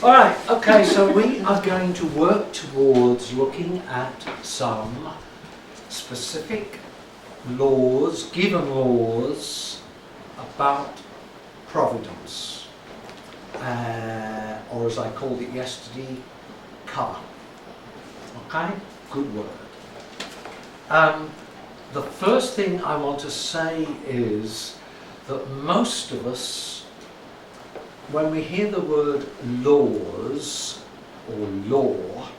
Alright, okay, so we are going to work towards looking at some specific laws, given laws about providence, or as I called it yesterday, cover. Okay, good word. The first thing I want to say is that most of us, when we hear the word laws or law,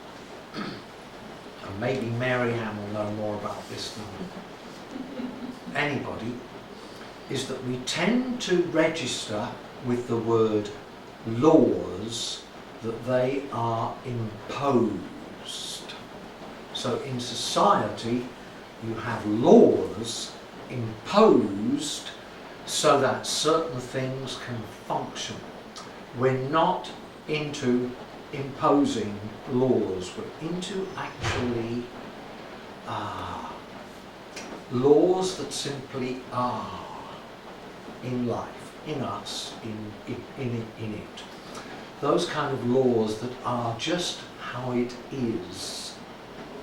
and maybe Mary Ann will know more about this than anybody, is that we tend to register with the word laws that they are imposed. So in society you have laws imposed so that certain things can function. We're not into imposing laws, we're into actually laws that simply are in life, in us, in it. Those kind of laws that are just how it is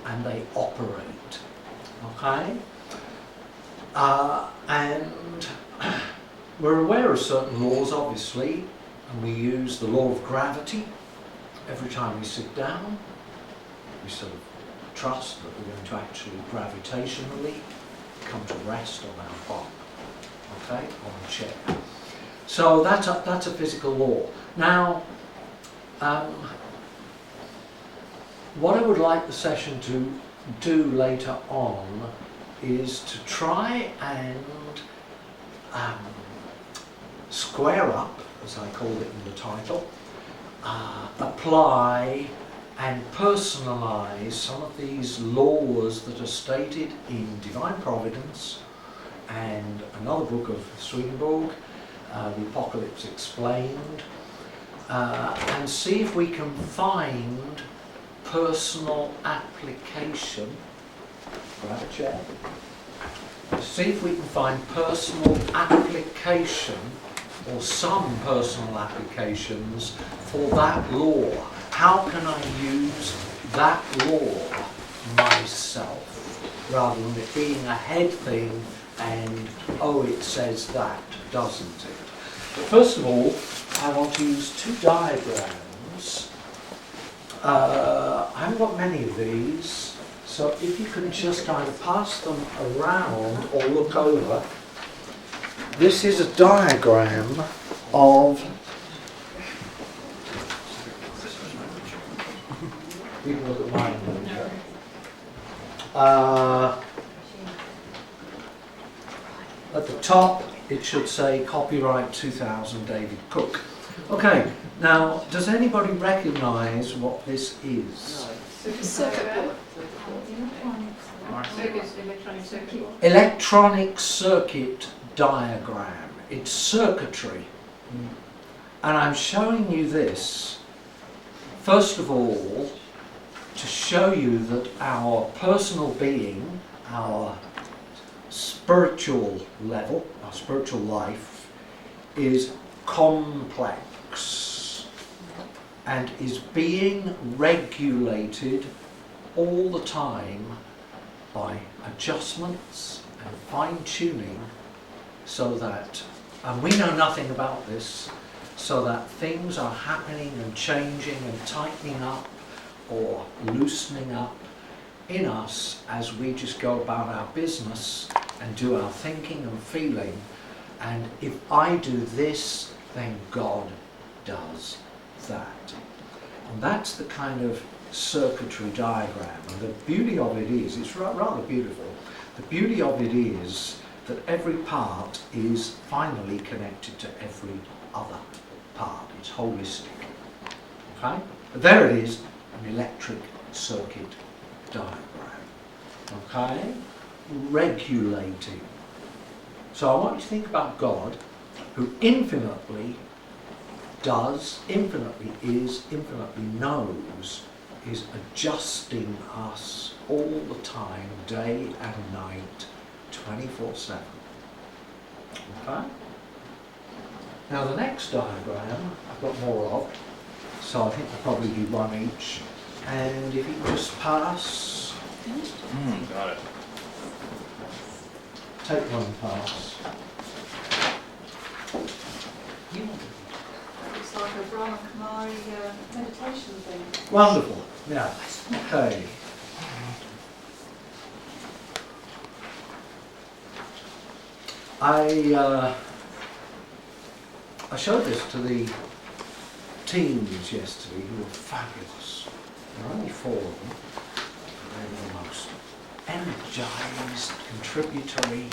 and they operate. Okay? And we're aware of certain laws, obviously, and we use the law of gravity every time we sit down. We sort of trust that we're going to actually gravitationally come to rest on our bum, okay, on a chair. So that's a physical law. Now, what I would like the session to do later on is to try and square up, as I called it in the title, apply and personalise some of these laws that are stated in Divine Providence and another book of Swedenborg, The Apocalypse Explained, and see if we can find personal application. Grab a chair. See if we can find personal application or some personal applications for that law. How can I use that law myself rather than it being a head thing and, oh, it says that, doesn't it? But first of all, I want to use two diagrams. I haven't got many of these, so if you can just either pass them around or look over. This is a diagram of you can look at mine. At the top it should say copyright 2000 David Cook. Okay, now does anybody recognise what this is? Electronic circuit diagram. It's circuitry. And I'm showing you this first of all to show you that our personal being, our spiritual level, our spiritual life is complex and is being regulated all the time by adjustments and fine-tuning so that, and we know nothing about this, so that things are happening and changing and tightening up or loosening up in us as we just go about our business and do our thinking and feeling. And if I do this, then God does that. And that's the kind of circuitry diagram. And the beauty of it is, it's rather beautiful, the beauty of it is that every part is finally connected to every other part. It's holistic. Okay? But there it is, an electric circuit diagram. Okay? Regulating. So I want you to think about God, who infinitely does, infinitely is, infinitely knows, is adjusting us all the time, day and night, 24/7. Okay? Now the next diagram I've got more of. So I think there'll probably be one each. And if you can just pass, Got it. take one pass. Looks like a Brahma Kumari meditation thing. Wonderful. Yeah. Okay. I showed this to the teams yesterday who were fabulous. There are only 4 of them. They were the most energised, contributory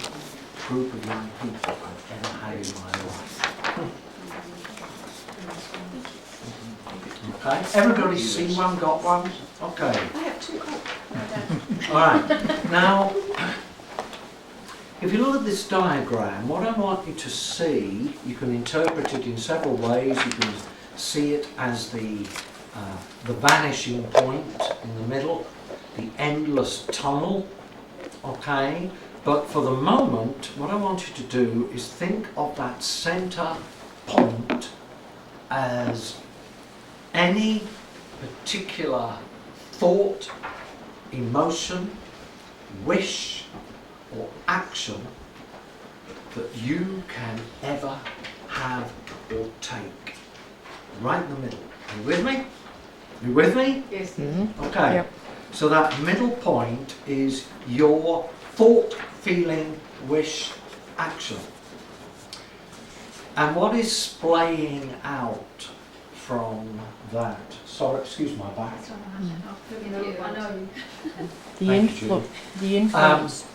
group of young people I've ever had in my life. Okay, everybody see one, got one? Okay. I have 2. Oh, no, I don't. All right. Now, if you look at this diagram, what I want you to see, you can interpret it in several ways. You can see it as the vanishing point in the middle, the endless tunnel, okay? But for the moment, what I want you to do is think of that centre point as any particular thought, emotion, wish, or action that you can ever have or take. Right in the middle. Are you with me? You with me? Yes. Okay. Yep. So that middle point is your thought, feeling, wish, action. And what is splaying out from that? Sorry, excuse my back. That's all right. I'll put it over. I know you. The Thank you, influ- the influence.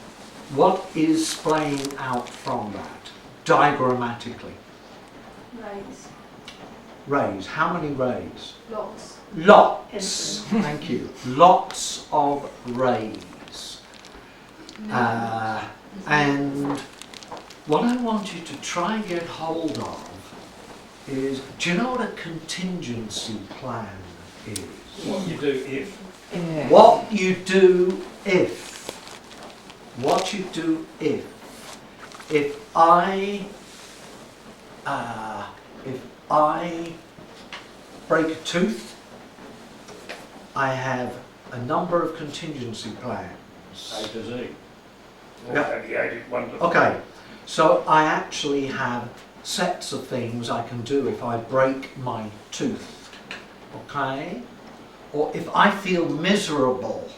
What is splaying out from that, diagrammatically? Rays. Rays. How many rays? Lots. Lots. Thank you. Lots of rays. And what I want you to try and get hold of is, do you know what a contingency plan is? What you do if. Yeah. What you do if. What you do if. If I break a tooth, I have a number of contingency plans. A to Z. Yeah. Abbreviated one to Okay, so I actually have sets of things I can do if I break my tooth, okay? Or if I feel miserable,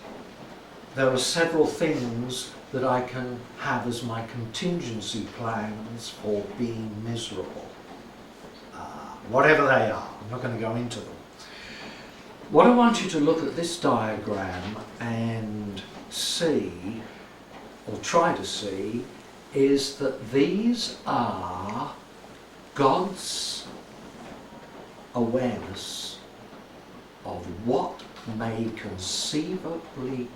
there are several things that I can have as my contingency plans for being miserable. Whatever they are, I'm not going to go into them. What I want you to look at this diagram and see, or try to see, is that these are God's awareness of what may conceivably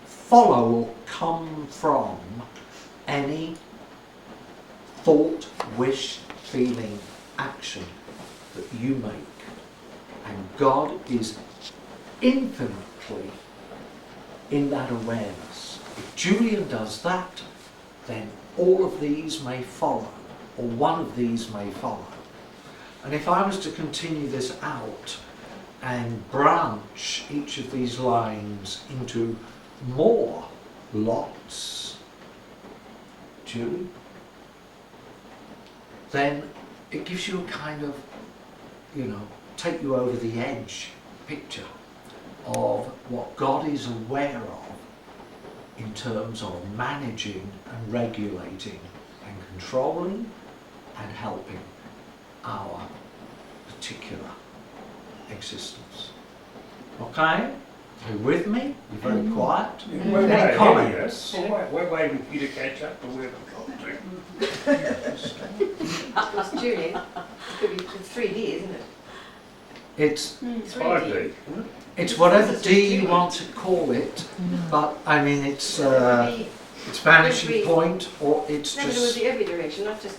follow or come from any thought, wish, feeling, action that you make. And God is infinitely in that awareness. If Julian does that, then all of these may follow, or one of these may follow. And if I was to continue this out and branch each of these lines into more lots, Julie, then it gives you a kind of, take you over the edge picture of what God is aware of in terms of managing and regulating and controlling and helping our particular existence. Okay? Are you with me? You're very quiet. We're Any way comments? ahead of you. We're waiting for you to catch up to where we've got to. It's Julie. It could be 3D, isn't it? It's 5D. it's whatever D you want to call it, but I mean it's vanishing point, or it's No, but it would just be every direction, not just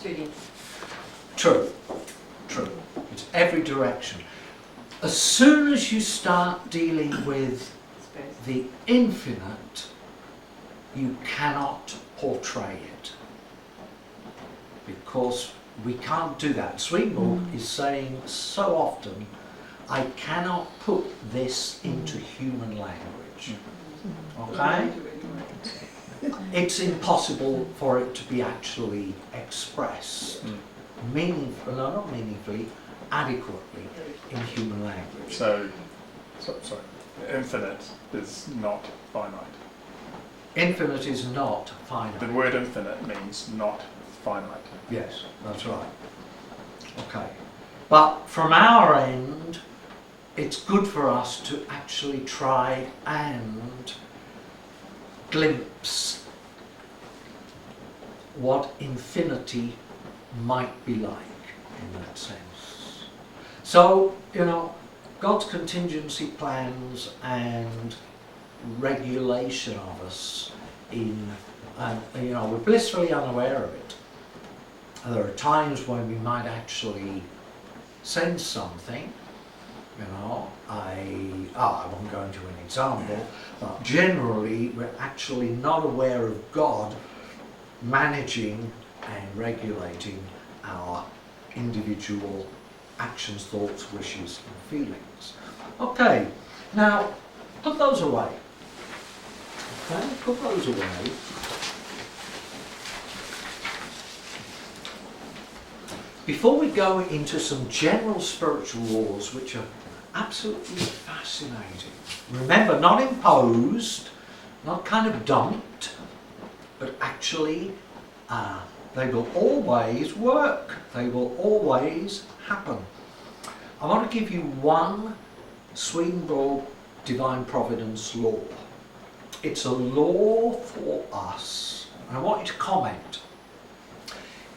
2D. true. It's every direction. As soon as you start dealing with I suppose. the infinite, you cannot portray it, because we can't do that. Swedenborg is saying so often, I cannot put this into human language. Okay? It's impossible for it to be actually expressed meaningfully, no, not meaningfully, adequately in human language. So, sorry, infinite is not finite. Infinite is not finite. The word infinite means not finite. Yes, that's right. Okay. But from our end, it's good for us to actually try and glimpse what infinity might be like in that sense. So, you know, God's contingency plans and regulation of us in, and you know, we're blissfully unaware of it. There are times when we might actually sense something, you know, I won't go into an example, but generally we're actually not aware of God managing and regulating our individual actions, thoughts, wishes and feelings. Okay, now put those away. Okay, put those away. Before we go into some general spiritual laws which are absolutely fascinating, remember, not imposed, not kind of dumped, but actually they will always work, they will always happen. I want to give you one Swedenborg Divine Providence law. It's a law for us, and I want you to comment.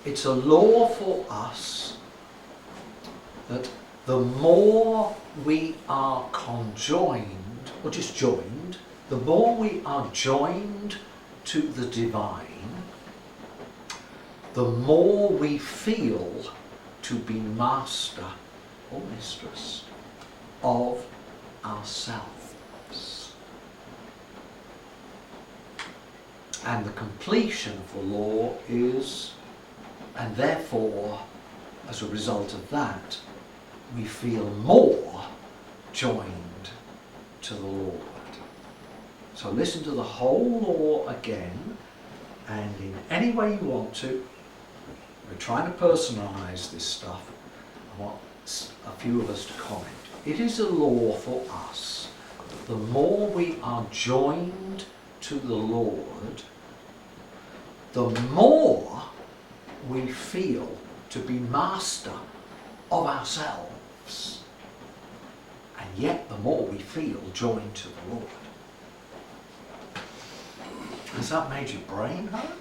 It's a law for us that the more we are conjoined, or just joined, the more we are joined to the divine, the more we feel to be master or mistress of ourselves. And the completion of the law is, and therefore, as a result of that, we feel more joined to the Lord. So listen to the whole law again, and in any way you want to. We're trying to personalise this stuff. I want a few of us to comment. It is a law for us. The more we are joined to the Lord, the more we feel to be master of ourselves. And yet the more we feel joined to the Lord. Has that made your brain hurt?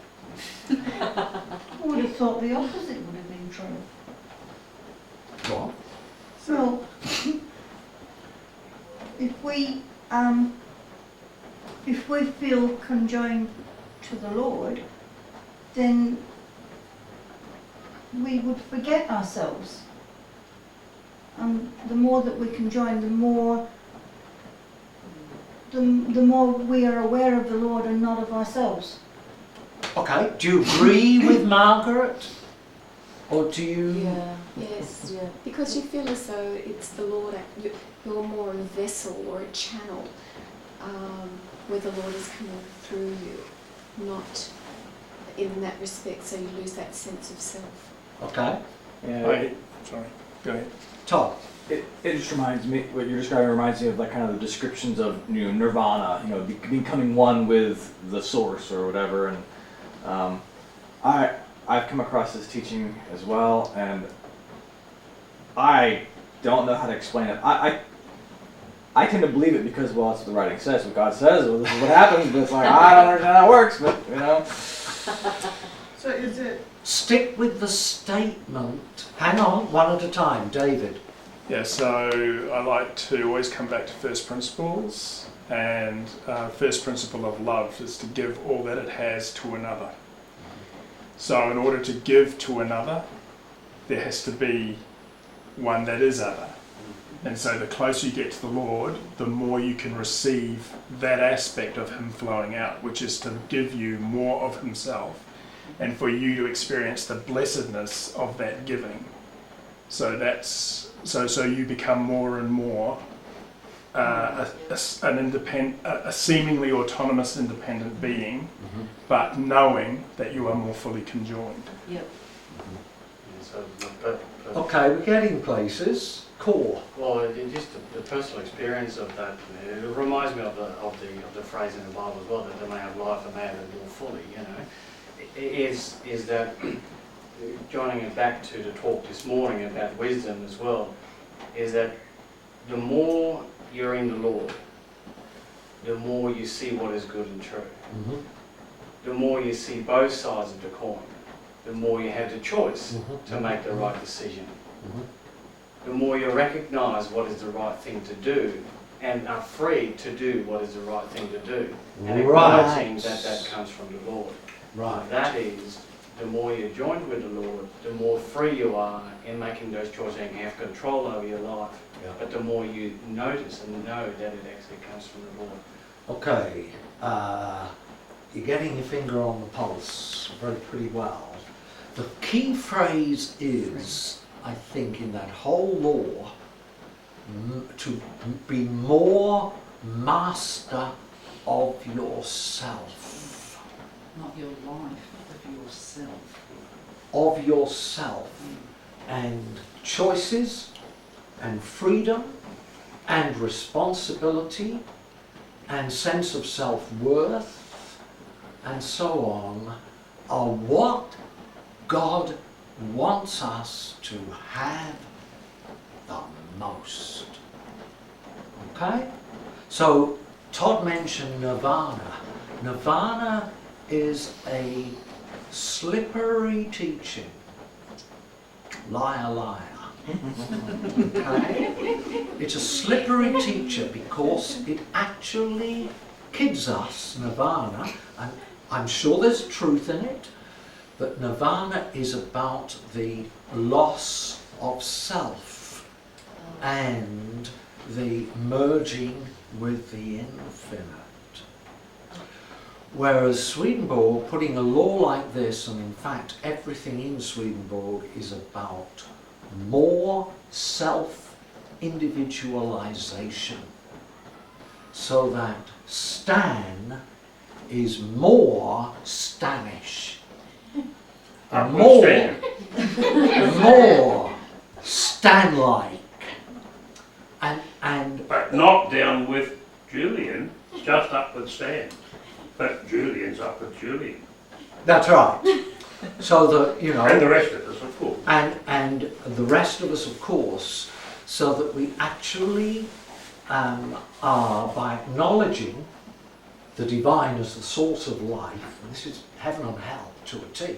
I would have thought the opposite would have been true. Go on. So, if we feel conjoined to the Lord, then we would forget ourselves. And the more that we conjoin, the more we are aware of the Lord and not of ourselves. Okay, do you agree with Margaret? Or do you... Yeah, yes, yeah. Because you feel as though it's the Lord, you're more a vessel or a channel where the Lord is coming through you, not in that respect, so you lose that sense of self. Okay. Sorry, go ahead. Todd? It just reminds me, what you're describing reminds me of like kind of the descriptions of, you know, nirvana, you know, becoming one with the source or whatever. And I've come across this teaching as well, and I don't know how to explain it. I tend to believe it because, well, that's what the writing says, what God says, well, this is what happens, but it's like, I don't understand how it works, but, you know. So is it... Stick with the statement. Hang on, one at a time. David? Yeah, so I like to always come back to first principles, and first principle of love is to give all that it has to another. So in order to give to another, there has to be one that is other. And so the closer you get to the Lord, the more you can receive that aspect of Him flowing out, which is to give you more of Himself and for you to experience the blessedness of that giving. So so you become more and more a seemingly autonomous, independent being, but knowing that you are more fully conjoined. Yep. So, but Okay, we're getting places. Core. well, just the personal experience of that, it reminds me of the phrase in the Bible as well, that they may have life and may have it more fully. You know, is that joining it back to the talk this morning about wisdom as well, is that the more you're in the Lord, the more you see what is good and true. The more you see both sides of the coin, the more you have the choice to make the right decision. The more you recognise what is the right thing to do and are free to do what is the right thing to do. And acknowledging that comes from the Lord. Right. That is, the more you're joined with the Lord, the more free you are in making those choices and you have control over your life. Yeah. But the more you notice and know that it actually comes from the Lord. Okay, you're getting your finger on the pulse pretty well. The key phrase is, I think, in that whole law, to be more master of yourself. Not your life, but yourself. Of yourself. And choices, and freedom, and responsibility, and sense of self-worth, and so on, are what God wants us to have the most. Okay? So Todd mentioned nirvana. Nirvana is a slippery teaching. Liar, liar. Okay? It's a slippery teacher because it actually kids us, nirvana, and I'm sure there's truth in it, but nirvana is about the loss of self and the merging with the infinite. Whereas Swedenborg, putting a law like this, and in fact everything in Swedenborg is about more self-individualization, so that Stan is more Stanish, more Stan-like, and But not down with Julian, just up with Stan. But Julian's up with Julian. that's right. So that, you know, And the rest of us, of course. and the rest of us, of course, so that we actually are, by acknowledging the divine as the source of life, and this is heaven and hell to a T.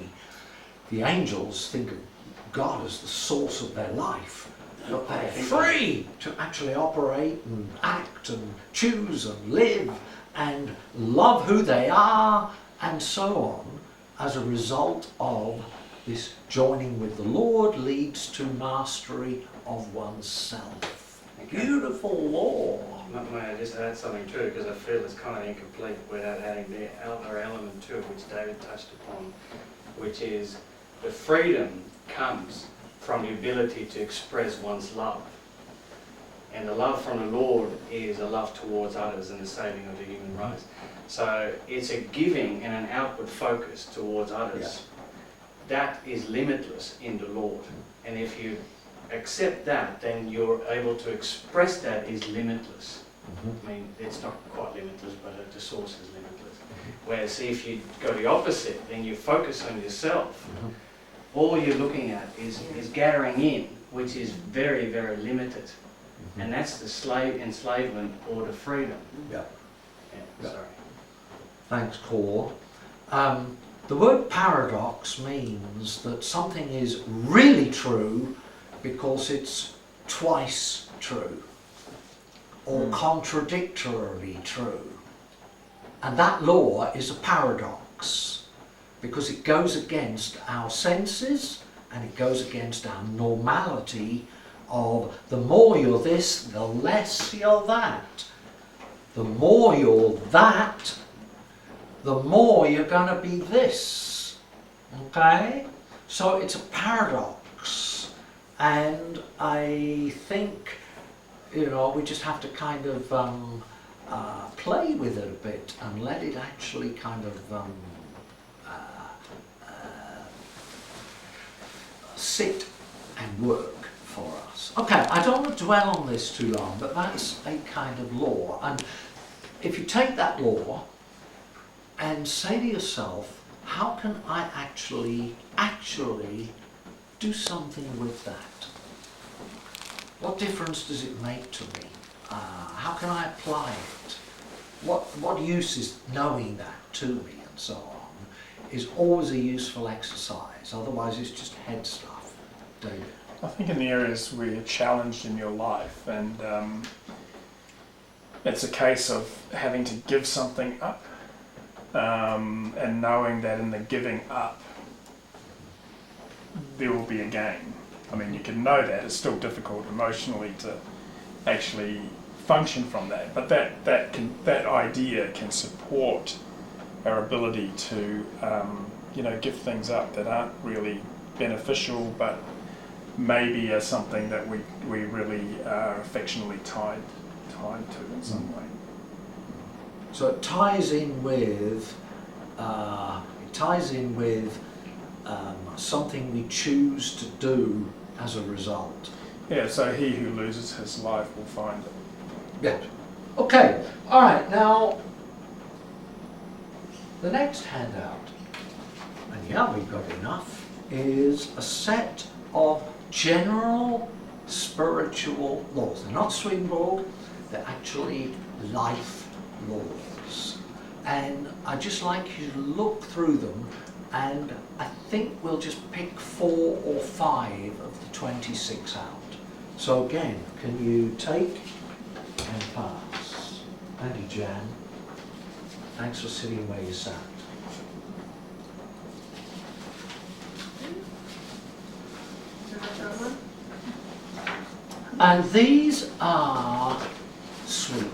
The angels think of God as the source of their life, but they're free to actually operate and act and choose and live and love who they are and so on, as a result of this joining with the Lord leads to mastery of oneself. Beautiful law. May I just add something too, because I feel it's kind of incomplete without adding the other element to it, which David touched upon, which is the freedom comes from the ability to express one's love. And the love from the Lord is a love towards others and the saving of the human race. So it's a giving and an outward focus towards others. Yes. That is limitless in the Lord. And if you accept that, then you're able to express that is limitless. I mean, it's not quite limitless, but the source is limitless. Whereas if you go the opposite, then you focus on yourself. All you're looking at is gathering in, which is very, very limited. And that's the enslavement or the freedom. Yeah. Yeah, sorry. Thanks, Cor. The word paradox means that something is really true because it's twice true, or contradictorily true. And that law is a paradox because it goes against our senses and it goes against our normality of the more you're this, the less you're that. The more you're that, the more you're going to be this. Okay? So it's a paradox, and I think, you know, we just have to kind of play with it a bit and let it actually kind of sit and work for us. Okay, I don't want to dwell on this too long, but that's a kind of law. And if you take that law and say to yourself, how can I actually do something with that? What difference does it make to me? How can I apply it? What use is knowing that to me, and so on, is always a useful exercise. Otherwise it's just head stuff. David? I think in the areas where you're challenged in your life, and it's a case of having to give something up, and knowing that in the giving up there will be a gain. I mean, you can know that, it's still difficult emotionally to actually function from that, but that idea can support our ability to give things up that aren't really beneficial, but maybe are something that we really are affectionately tied to in some way. So it ties in with something we choose to do as a result. Yeah, so he who loses his life will find it. Yeah. Okay. All right. Now, the next handout, and yeah, we've got enough, is a set of general spiritual laws. They're not swingball, they're actually life laws. And I'd just like you to look through them, and I think we'll just pick 4 or 5 of the 26 out. So again, can you take and pass? Thank you, Jan. Thanks for sitting where you sat. And these are sweet.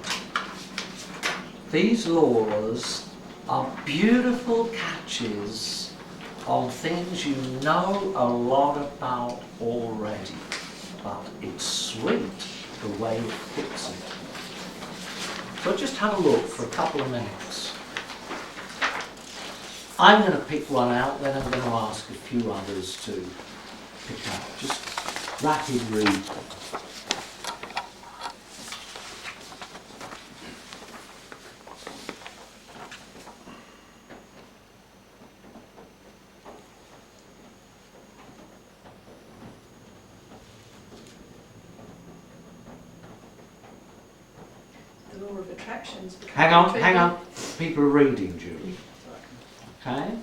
These laws are beautiful catches on things you know a lot about already, but it's sweet the way it puts it. So just have a look for a couple of minutes. I'm going to pick one out, then I'm going to ask a few others to pick up. Just rapid read. The law of attractions. Hang on. People are reading, Julie. Okay?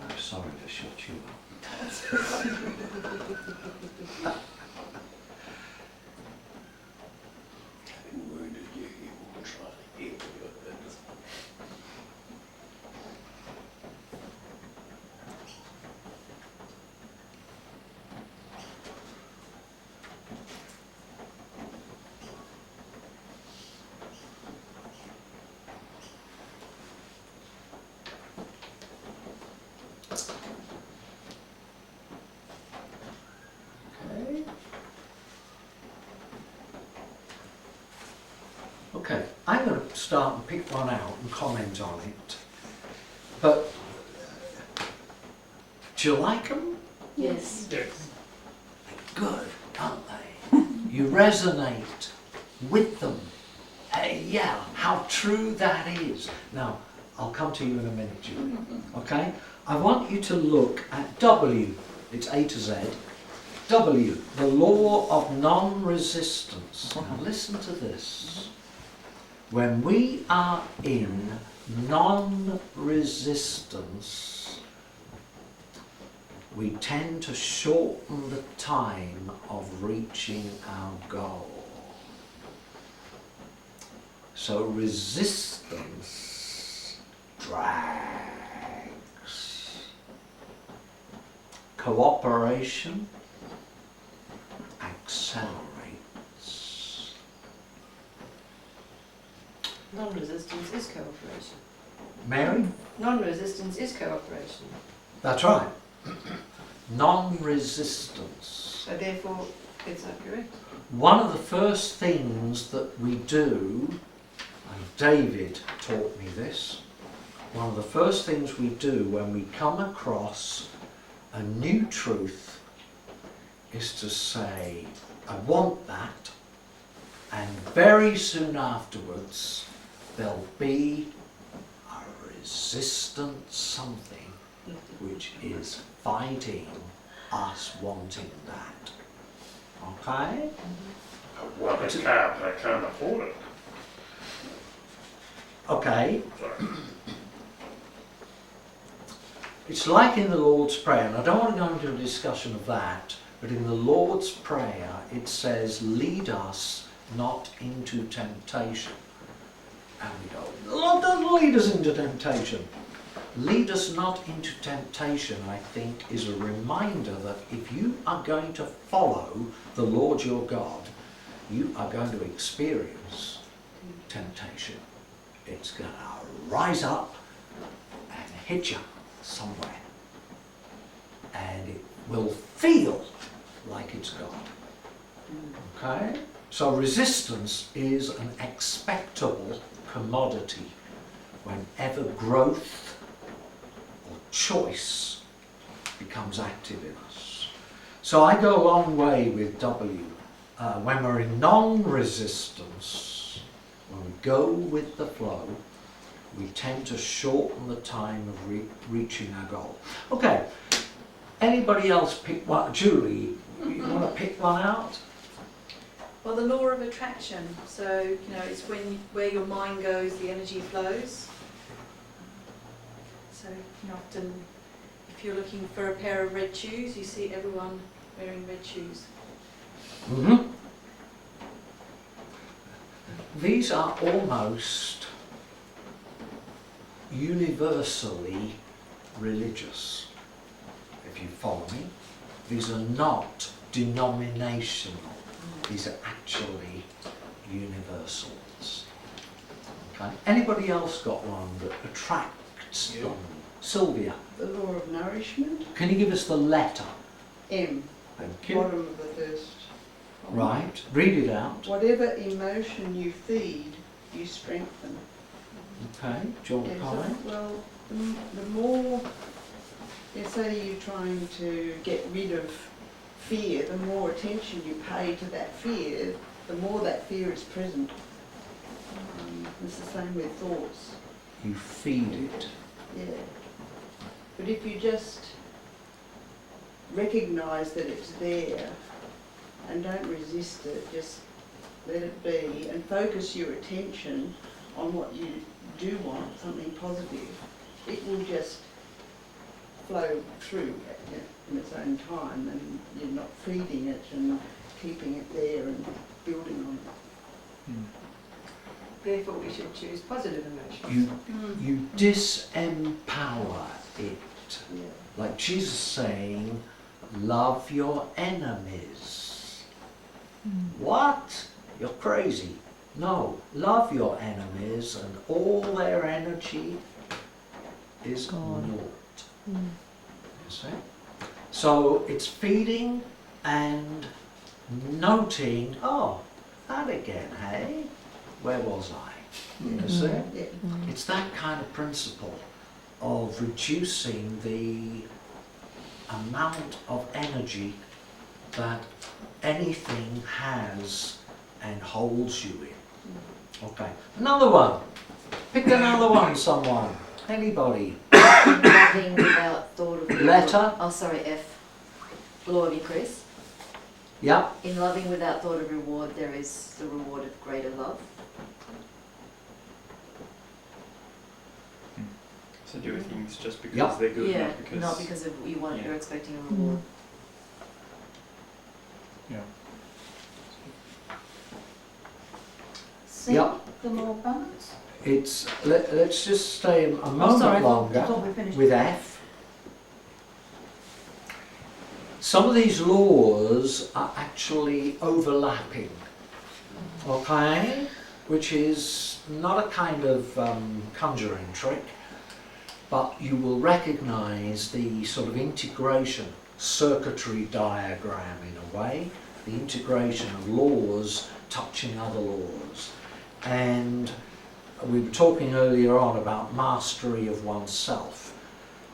I'm sorry to shut you up. Okay, I'm going to start and pick one out and comment on it. But do you like them? Yes. Yes. Good, aren't they? You resonate with them. Hey, yeah, how true that is. Now, I'll come to you in a minute, Julie. Okay? I want you to look at W. It's A to Z. W, the law of non-resistance. Now listen to this. When we are in non-resistance, we tend to shorten the time of reaching our goal. So resistance drags. Cooperation accelerates. Non-resistance is cooperation. Mary? Non-resistance is cooperation. That's right. Non-resistance. So therefore, it's not correct. One of the first things that we do, and David taught me this, one of the first things we do when we come across a new truth is to say, I want that, and very soon afterwards there'll be a resistant something which is fighting us wanting that. Okay? Well, they can't afford it. Okay. Sorry. It's like in the Lord's Prayer, and I don't want to go into a discussion of that, but in the Lord's Prayer it says, lead us not into temptation. And we go, the Lord doesn't lead us into temptation. Lead us not into temptation, I think, is a reminder that if you are going to follow the Lord your God, you are going to experience temptation. It's going to rise up and hit you somewhere. And it will feel like it's God. Okay? So resistance is an expectable commodity whenever growth or choice becomes active in us. So I go a long way with W. When we're in non-resistance, when we go with the flow, we tend to shorten the time of reaching our goal. Okay, anybody else pick one? Julie, you want to pick one out? Well, the law of attraction. So, you know, it's where your mind goes, the energy flows. So, you know, often, if you're looking for a pair of red shoes, you see everyone wearing red shoes. Mm-hmm. These are almost universally religious, if you follow me. These are not denominational. These are actually universals. Okay. Anybody else got one that attracts them? Sylvia, The law of nourishment. can you give us the letter? M. Thank you. Bottom of the first column. Right, read it out. Whatever emotion you feed, you strengthen. Okay, do you want to Yeah, comment? well, the more, say you're trying to get rid of fear, the more attention you pay to that fear, the more that fear is present. It's the same with thoughts. You feed it. Yeah. But if you just recognise that it's there and don't resist it, just let it be and focus your attention on what you do want, something positive, it will just flow through in its own time, and you're not feeding it and keeping it there and building on it. Therefore, we should choose positive emotions. You disempower it. Yeah. Like Jesus saying, love your enemies. What? You're crazy. No, love your enemies and all their energy is God. naught. You see? So it's feeding and noting, oh, that again, hey? Where was I? You see? Yeah. It's that kind of principle of reducing the amount of energy that anything has and holds you in. Okay, another one. Pick another one, someone. Anybody. Loving without thought of reward. Letter. Oh, sorry, F. Law of increase. Yeah. In loving without thought of reward, there is the reward of greater love. So do things just because Yep. they're good, Yeah, not because... of you want, Yeah. you're expecting a reward. Yeah. C, Yep. the law of balance. let's just stay a moment sorry, I longer thought we finished. with F. Some of these laws are actually overlapping, okay? Which is not a kind of conjuring trick, but you will recognise the sort of integration, circuitry diagram in a way, the integration of laws touching other laws. And we were talking earlier on about mastery of oneself,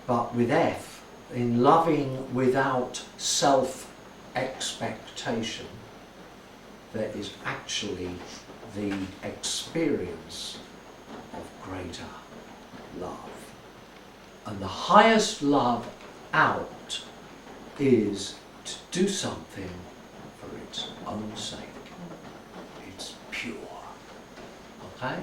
but with F, in loving without self-expectation, there is actually the experience of greater love. And the highest love out is to do something for its own sake. It's pure. Okay?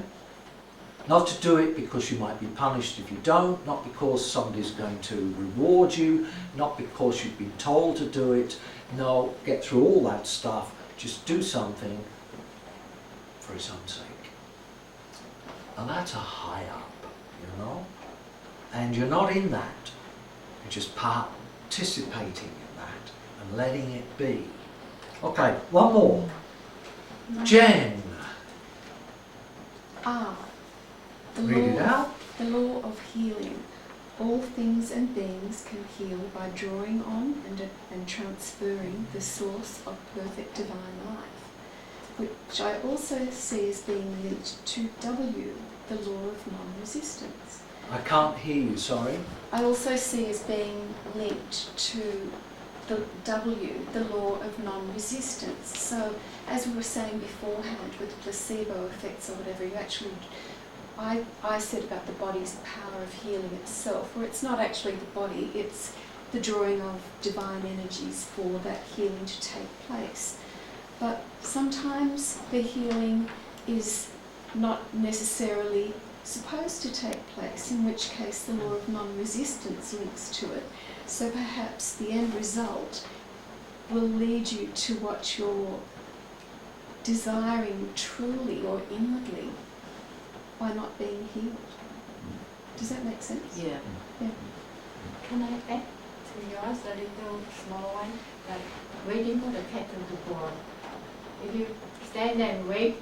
Not to do it because you might be punished if you don't, not because somebody's going to reward you, not because you've been told to do it. No, get through all that stuff, just do something for its own sake. And that's a high up, you know? And you're not in that, you're just participating in that and letting it be. Okay, one more. Jen. The Read it out. The law of healing. All things and beings can heal by drawing on and transferring the source of perfect divine life, which I also see as being linked to W, the law of non-resistance. I can't hear you, sorry. I also see as being linked to the W, the law of non-resistance. So, as we were saying beforehand with placebo effects or whatever, you actually, I said about the body's power of healing itself, where it's not actually the body, it's the drawing of divine energies for that healing to take place. But sometimes the healing is not necessarily supposed to take place, in which case the law of non-resistance links to it. So perhaps the end result will lead you to what you're desiring truly or inwardly by not being healed. Does that make sense? Yeah. Yeah. Can I add to yours a little small one? Like waiting for the kettle to boil. If you stand there and wait,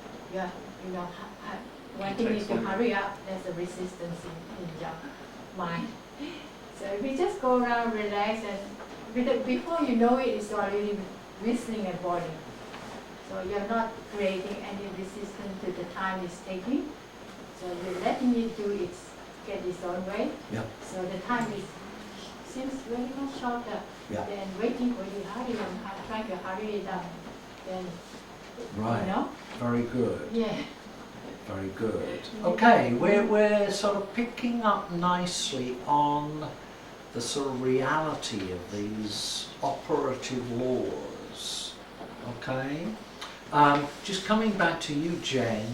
wanting it to hurry up, there's a resistance in your mind. So if you just go around, relax, and before you know it, it's already whistling at body. So you're not creating any resistance to the time it's taking. So you're letting it do get its own way. Yeah. So the time seems very much shorter than waiting for you hurry and trying to hurry it up. Then, Right. you know? Very good. Yeah. Very good. Okay, we're sort of picking up nicely on the sort of reality of these operative laws. Okay? Just coming back to you, Jen,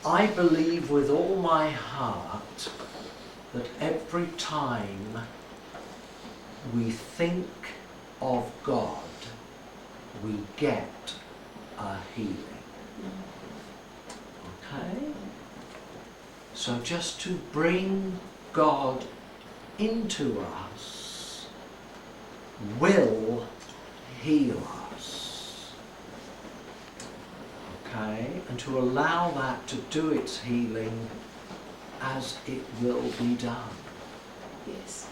I believe with all my heart that every time we think of God, we get a healing. Okay? So just to bring God into us will heal us. Okay? And to allow that to do its healing as it will be done. Yes.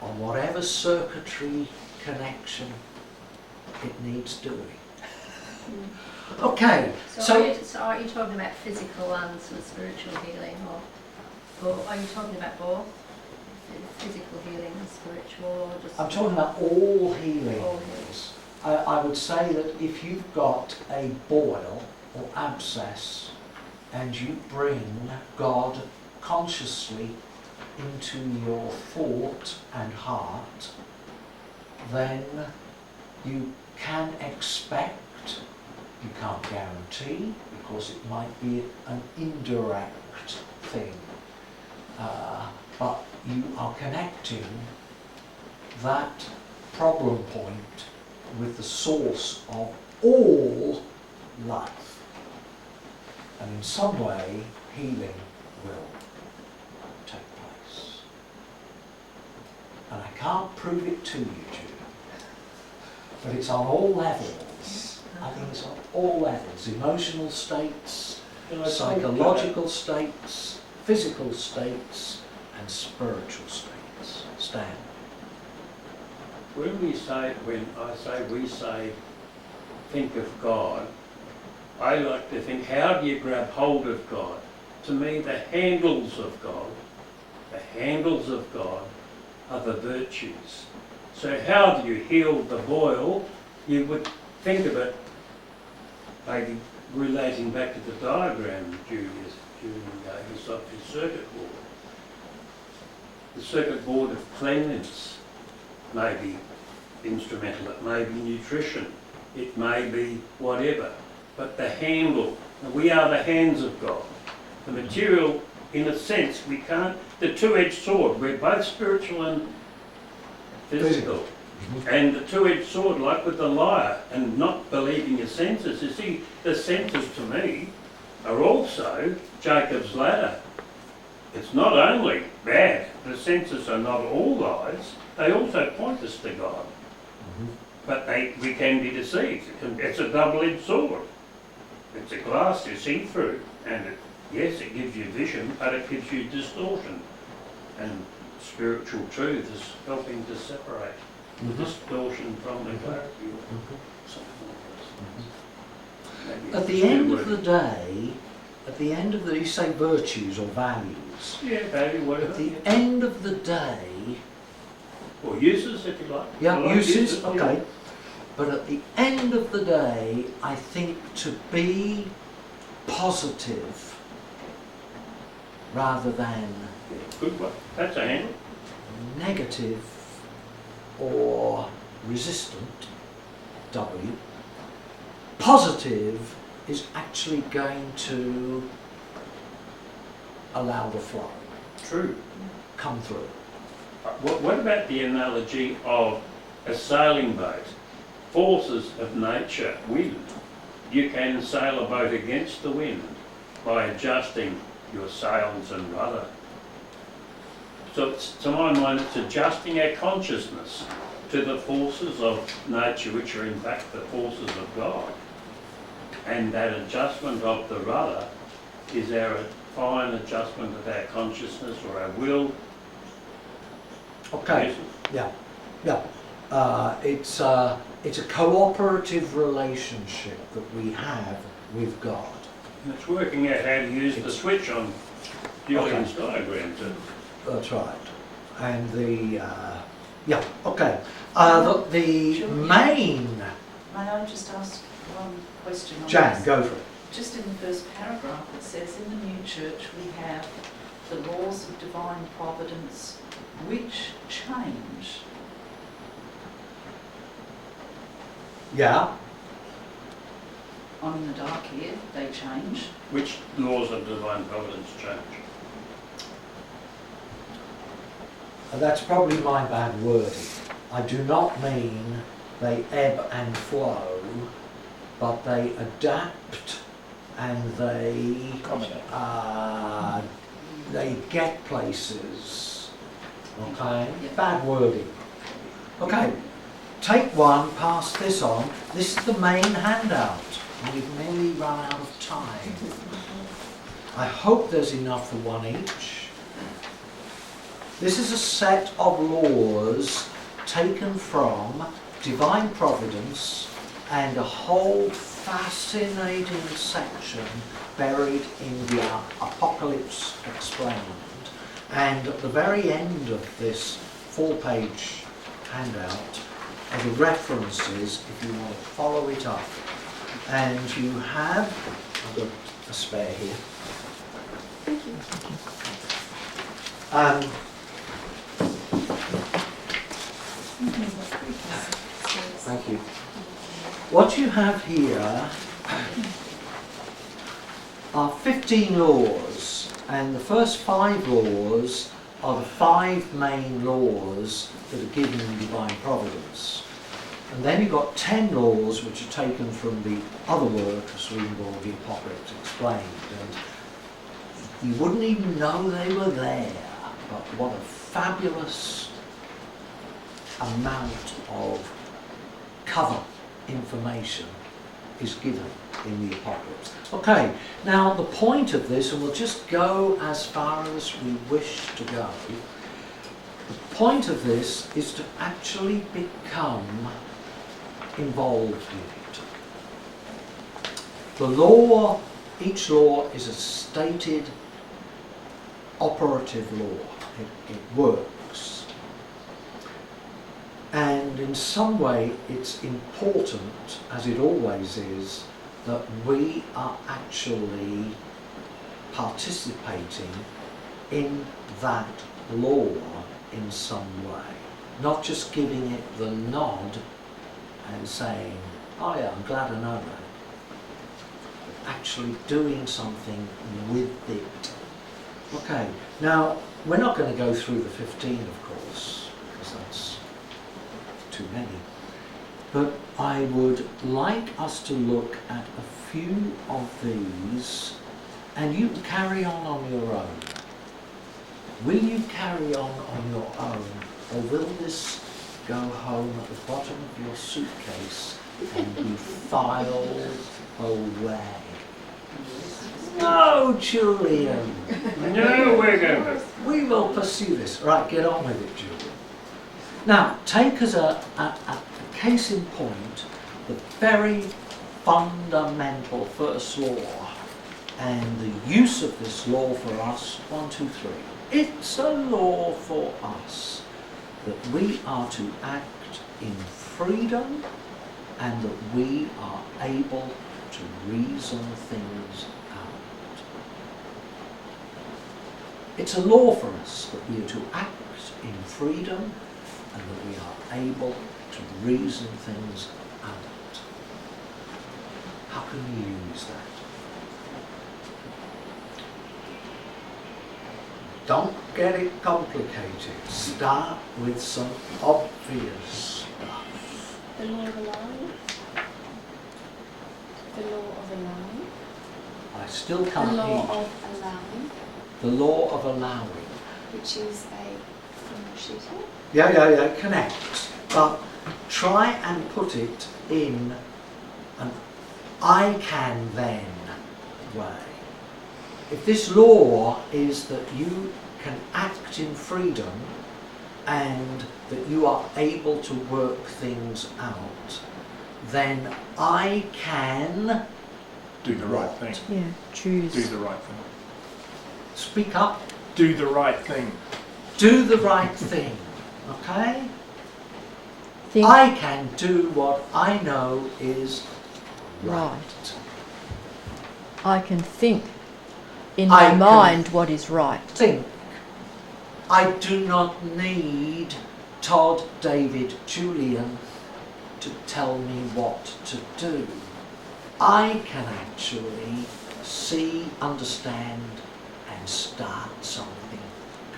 On whatever circuitry connection it needs doing. Okay, So are you talking about physical and sort of spiritual healing, or are you talking about both? Physical healing and spiritual, or just... I'm talking about all healings. All healings. I would say that if you've got a boil or abscess and you bring God consciously into your thought and heart, then you can expect, you can't guarantee, because it might be an indirect thing, but you are connecting that problem point with the source of all life. And in some way, healing will take place. And I can't prove it to you, Jude, but it's on all levels. I think it's on all levels. Emotional states, psychological states, physical states, and spiritual states. Stan. When I say we say, think of God, I like to think, how do you grab hold of God? To me, the handles of God are the virtues. So how do you heal the boil? You would think of it, maybe relating back to the diagram Julian gave us of his circuit board. The circuit board of cleanliness may be instrumental, it may be nutrition, it may be whatever, but the handle, and we are the hands of God. The material, in a sense, we can't, the two-edged sword, we're both spiritual and physical. And the two-edged sword, like with the liar, and not believing your senses. You see, the senses to me are also Jacob's ladder. It's not only bad, the senses are not all lies, they also point us to God. But we can be deceived. It's a double-edged sword. It's a glass you see through, and yes, it gives you vision, but it gives you distortion. And spiritual truth is helping to separate the distortion from the clarity. At the end of the day, you say virtues or values. Yeah, value, whatever. At the end of the day, or uses, if you like. yeah, Like uses, okay. But at the end of the day, I think to be positive rather than good one. That's a handle. Negative or resistant, W, positive is actually going to allow the flow. True. Come through. What about the analogy of a sailing boat? Forces of nature, wind. You can sail a boat against the wind by adjusting your sails and rudder. So to my mind, it's adjusting our consciousness to the forces of nature, which are in fact the forces of God. And that adjustment of the rudder is our fine adjustment of our consciousness or our will. Okay. Yeah. It's a cooperative relationship that we have with God. And it's working out how to use the switch on Julian's diagram too. That's right. And the main. May I just ask one question on Jan, this? go for it. Just in the first paragraph, it says, in the new church we have the laws of divine providence which change. Yeah. I'm in the dark here, they change. Which laws of divine providence change? That's probably my bad wording. I do not mean they ebb and flow, but they adapt and they get places. Okay? Yeah. Bad wording. Okay. Take one, pass this on. This is the main handout. We've nearly run out of time. I hope there's enough for one each. This is a set of laws taken from Divine Providence and a whole fascinating section buried in the Apocalypse Explained. And at the very end of this 4-page handout are the references if you want to follow it up. And you have, I've got a spare here. Thank you. Thank you. What you have here are 15 laws, and the first 5 laws are the 5 main laws that are given in Divine Providence. And then you've got 10 laws which are taken from the other work of Swedenborg, the Apocalypse Explained. And You wouldn't even know they were there, but what a fabulous amount of cover information is given in the Apocalypse. Okay, now the point of this, and we'll just go as far as we wish to go, the point of this is to actually become involved with it. The law, each law is a stated operative law. It works. And in some way it's important, as it always is, that we are actually participating in that law in some way. Not just giving it the nod and saying, oh yeah, I'm glad I know that. But actually doing something with it. Okay, now we're not going to go through the 15, of course, because that's too many. But I would like us to look at a few of these, and you can carry on your own. Will you carry on your own, or will this go home at the bottom of your suitcase and be filed away? No, Julian. No, we're going to. We will pursue this. Right, get on with it, Julian. Now, take as a case in point the very fundamental first law and the use of this law for us. 1, 2, 3. It's a law for us that we are to act in freedom and that we are able to reason things out. It's a law for us that we are to act in freedom and that we are able to reason things out. How can we use that? Don't get it complicated. Start with some obvious stuff. The law of allowing. The law of allowing. I still The can't law hear. of allowing, The law of allowing. which is a sheet. Yeah, connects. But try and put it in an I can then way. If this law is that you can act in freedom and that you are able to work things out, then I can Do the right thing. Yeah, choose. Do the right thing. speak up, Do the right thing. do the right thing, okay? Think I can do what I know is right. Right. I can think in I my can mind what is right. Think. I do not need Todd, David, Julian to tell me what to do. I can actually see, understand and start something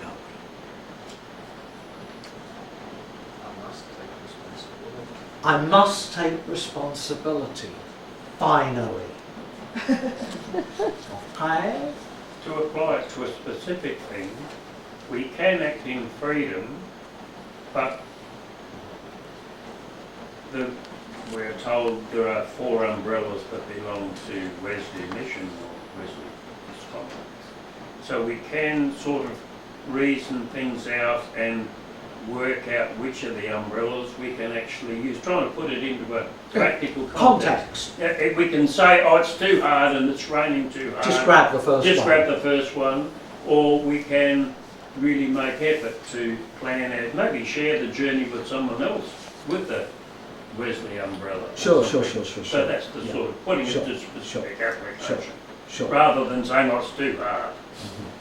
going. I must take responsibility. Finally. Okay? To apply it to a specific thing, we can act in freedom, but we're told there are 4 umbrellas that belong to Wesley Mission or Wesley Scotland. So we can sort of reason things out and work out which of the umbrellas we can actually use. Trying to put it into a practical context. Yeah, we can say, oh, it's too hard and it's raining too hard. Just grab the first one. Just grab the first one. Or we can really make effort to plan out, maybe share the journey with someone else with the Wesley umbrella. Sure. So Sure. that's the sort of putting Sure. it to specific application. Sure. Rather than saying, oh, it's too hard.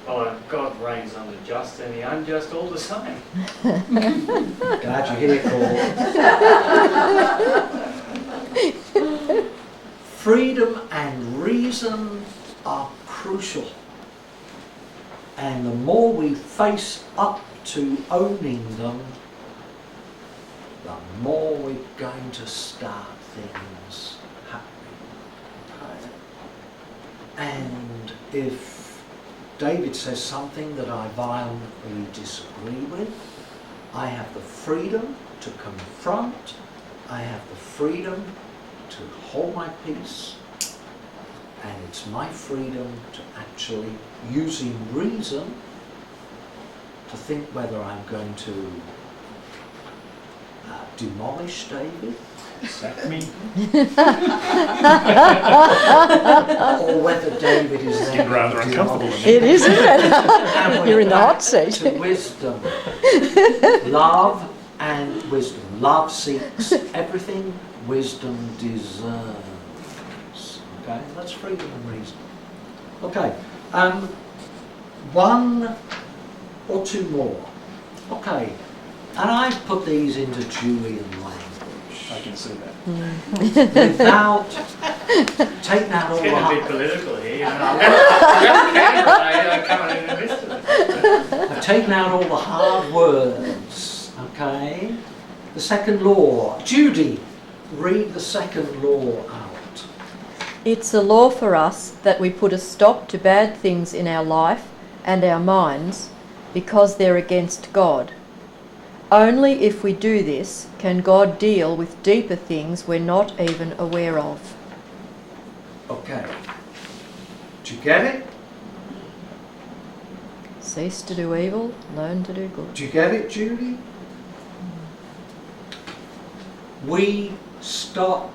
Oh, God reigns on the just and the unjust all the same. Glad you're here, Paul. Freedom and reason are crucial. And the more we face up to owning them, the more we're going to start things happening. Okay? And if David says something that I violently disagree with, I have the freedom to confront, I have the freedom to hold my peace, and it's my freedom to actually, using reason, to think whether I'm going to demolish David Sack me. or whether David is then Getting rather going to uncomfortable demolish in It is, isn't And it? we're You're in the hot back seat. to wisdom. Love and wisdom. Love seeks everything wisdom deserves. Okay, that's freedom and reason. Okay, one or two more. Okay, and I've put these into Julian language. I can see that. Without taking out all It's the getting a bit hard, political here, you know. I'm coming in the midst of it. I've taken out all the hard words. Okay, the second law. Judy, read the second law out. It's a law for us that we put a stop to bad things in our life and our minds because they're against God. Only if we do this can God deal with deeper things we're not even aware of. Okay. Did you get it? Cease to do evil, learn to do good. Do you get it, Judy? We stop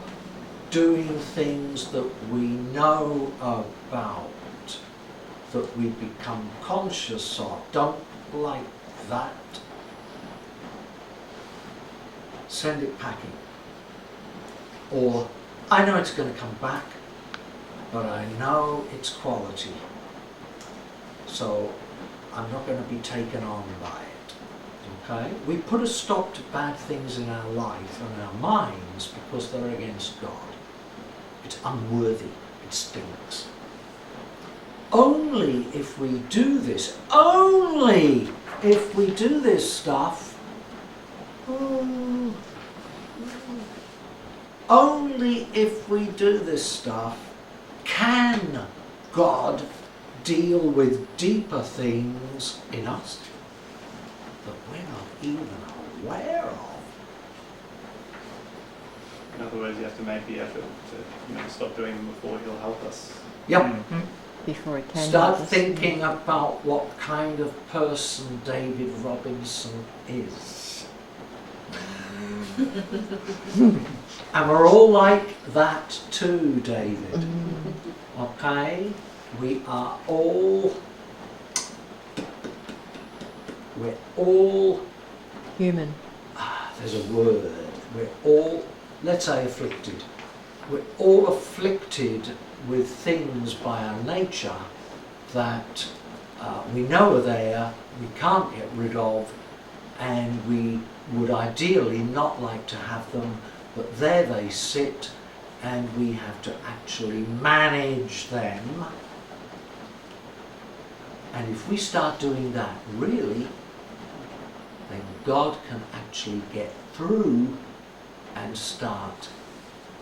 doing things that we know about, that we become conscious of. Don't like that. Send it packing. Or, I know it's going to come back, but I know it's quality. So, I'm not going to be taken on by it. Okay? We put a stop to bad things in our life and our minds because they're against God. It's unworthy. It stinks. Only if we do this, only if we do this stuff, only if we do this stuff can God deal with deeper things in us that we're not even aware of. In other words, you have to make the effort to stop doing them before he'll help us. Yep. Before it can Start help us. thinking about what kind of person David Robinson is. And we're all like that too, David. Okay? We're all human. There's a word. We're all, let's say, afflicted. We're all afflicted with things by our nature that we know are there, we can't get rid of, and we would ideally not like to have them, but there they sit, and we have to actually manage them. And if we start doing that, really, then God can actually get through and start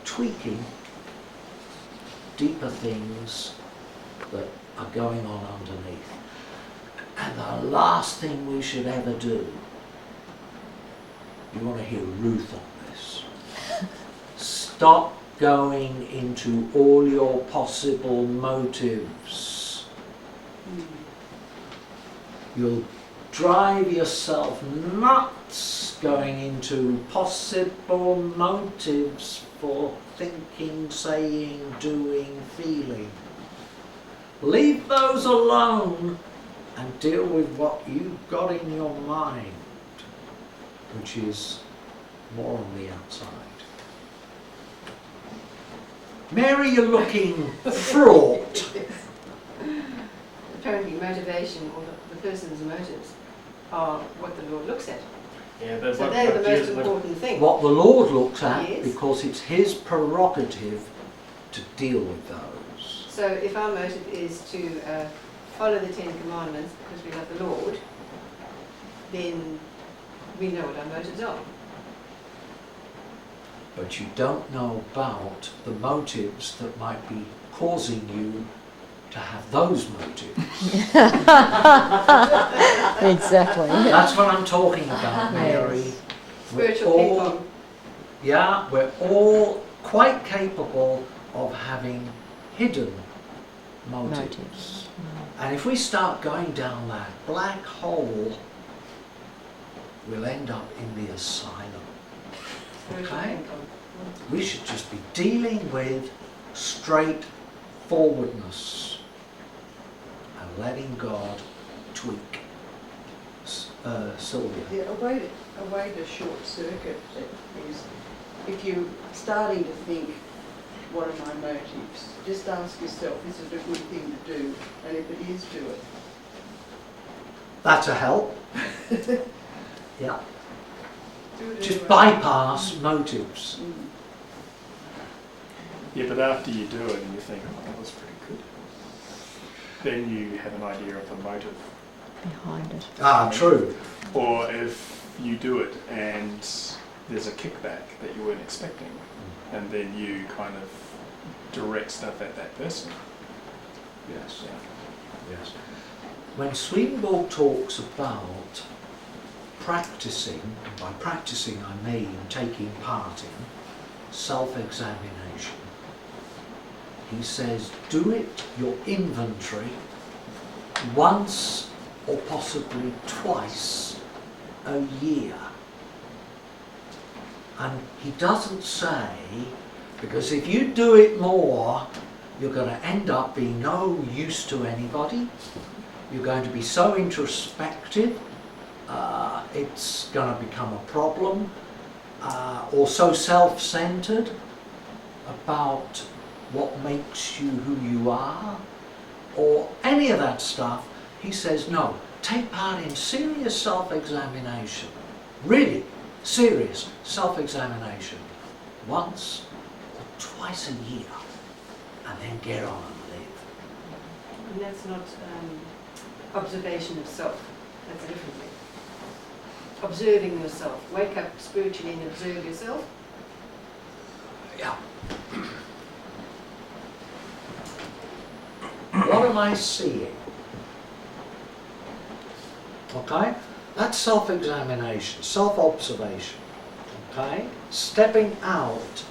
tweaking deeper things that are going on underneath. And the last thing we should ever do, you want to hear Ruth on this, stop going into all your possible motives. You'll drive yourself nuts going into possible motives for thinking, saying, doing, feeling. Leave those alone and deal with what you've got in your mind, which is more on the outside. Mary, you're looking fraught. Apparently motivation, or the person's motives, are what the Lord looks at. Yeah, but So they're the most important thing. What the Lord looks at, Yes. because it's his prerogative to deal with those. So if our motive is to follow the Ten Commandments because we love the Lord, then we know what our motives are. But you don't know about the motives that might be causing you to have those motives. Exactly. That's what I'm talking about, Mary. Yes. Spiritual people. Yeah, we're all quite capable of having hidden motives. And if we start going down that black hole, we'll end up in the asylum. Okay? We should just be dealing with straightforwardness and letting God tweak. Sylvia. Yeah, a way to short circuit it is if you're starting to think, what are my motives? Just ask yourself, is it a good thing to do? And if it is, do it. That's a help. Yeah. Do it Just anyway. bypass motives. Mm. Yeah, but after you do it and you think, oh, that was pretty good, then you have an idea of the motive. Behind it. Ah, true. Or if you do it and there's a kickback that you weren't expecting, and then you kind of direct stuff at that person. Yes. Yeah. Yes. When Swedenborg talks about practicing, and by practicing I mean taking part in self-examination, he says do it, your inventory, once or possibly twice a year. And he doesn't say, because if you do it more, you're going to end up being no use to anybody. You're going to be so introspective, it's going to become a problem, or so self-centered about what makes you who you are, or any of that stuff. He says, no, take part in serious self-examination, really serious self-examination, once or twice a year, and then get on and live. And that's not observation of self. That's a different thing. Observing yourself. Wake up spiritually and observe yourself. Yeah. What am I seeing? Okay? That's self-examination, self-observation. Okay? Stepping out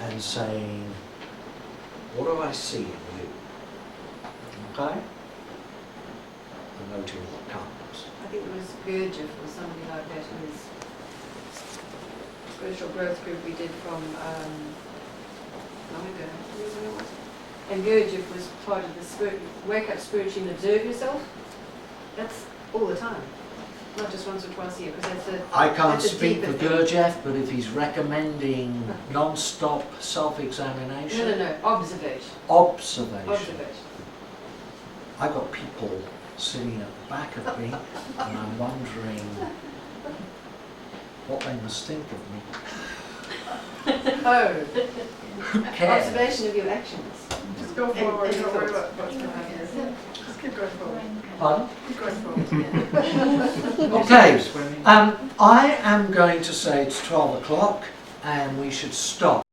and saying, what do I see in you? Okay? The motive comes. I think it was Gurdjieff or somebody like that whose spiritual growth group we did from long ago. When it was. And Gurdjieff was part of the spirit, wake up spiritually and observe yourself. That's all the time, not just once or twice a year, because that's a I can't that's a speak for deeper thing. Gurdjieff, but if he's recommending non-stop self-examination, No, observation. observation. Observation. I've got people sitting at the back of me, and I'm wondering what they must think of me. Oh, Who cares? observation of your actions. Just go And- forward. and Don't worry thoughts. about what's going to happen. Just keep going forward. Pardon? Keep going forward. Okay, I am going to say it's 12 o'clock and we should stop.